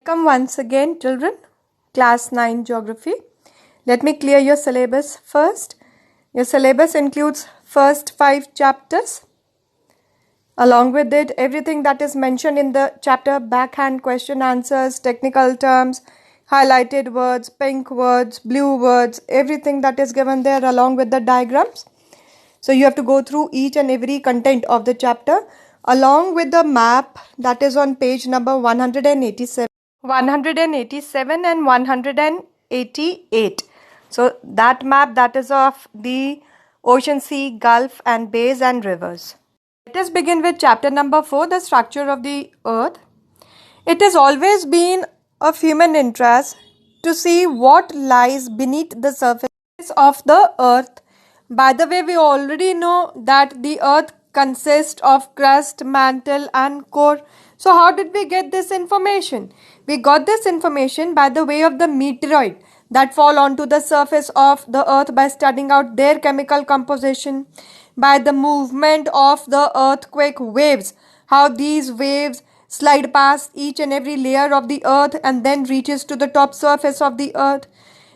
Welcome once again, children. Class 9 Geography. Let me clear your syllabus first. Your syllabus includes first 5 chapters. Along with it, everything that is mentioned in the chapter, backhand question answers, technical terms, highlighted words, pink words, blue words, everything that is given there along with the diagrams. So you have to go through each and every content of the chapter along with the map that is on page number 187. 187 and 188. So that map that is of the ocean, sea, gulf and bays and rivers. Let us begin with chapter number 4, the structure of the earth. It has always been of human interest to see what lies beneath the surface of the earth. By the way, we already know that the earth consists of crust, mantle and core. So how did we get this information? We got this information by the way of the meteoroid that fall onto the surface of the earth by studying out their chemical composition, by the movement of the earthquake waves, how these waves slide past each and every layer of the earth and then reaches to the top surface of the earth.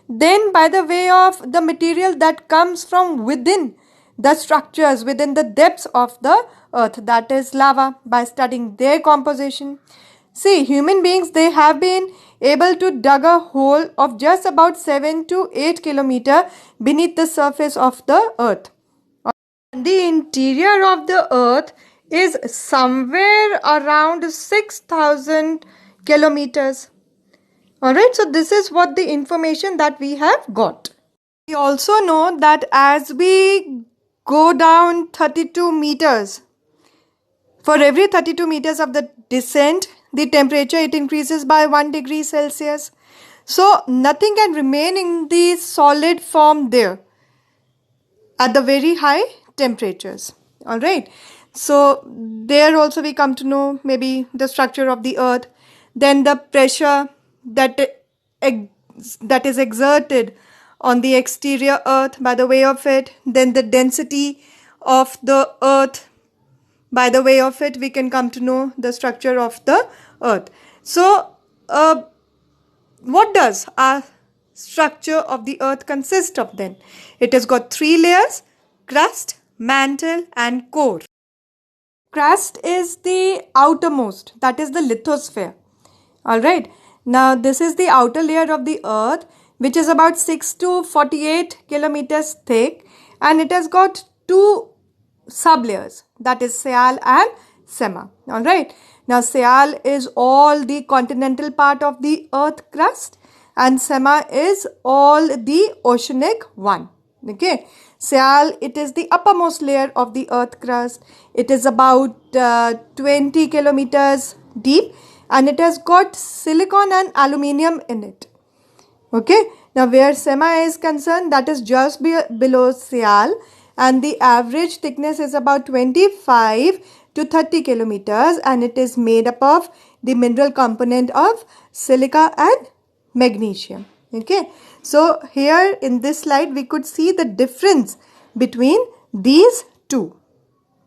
Then by the way of the material that comes from within the structures within the depths of the earth, that is lava, by studying their composition. See, human beings, they have been able to dug a hole of just about 7 to 8 kilometers beneath the surface of the earth. The interior of the earth is somewhere around 6,000 kilometers. Alright, so this is what the information that we have got. We also know that as we go down 32 meters, for every 32 meters of the descent, the temperature it increases by 1 degree Celsius. So nothing can remain in the solid form there at the very high temperatures. Alright, so there also we come to know maybe the structure of the earth, then the pressure that is exerted on the exterior earth by the way of it, then the density of the earth by the way of it, we can come to know the structure of the earth. So what does our structure of the earth consist of then? It has got 3 layers: crust, mantle and core. Crust is the outermost, that is the lithosphere. Alright, now this is the outer layer of the earth, which is about 6 to 48 kilometers thick, and it has got 2 sublayers, that is Sial and Sema. Alright, now Sial is all the continental part of the earth crust and Sema is all the oceanic one. Okay, Sial, it is the uppermost layer of the earth crust. It is about 20 kilometers deep and it has got silicon and aluminium in it. Okay, now where Sema is concerned, that is just below Sial, and the average thickness is about 25 to 30 kilometers and it is made up of the mineral component of silica and magnesium. Okay, so here in this slide we could see the difference between these two.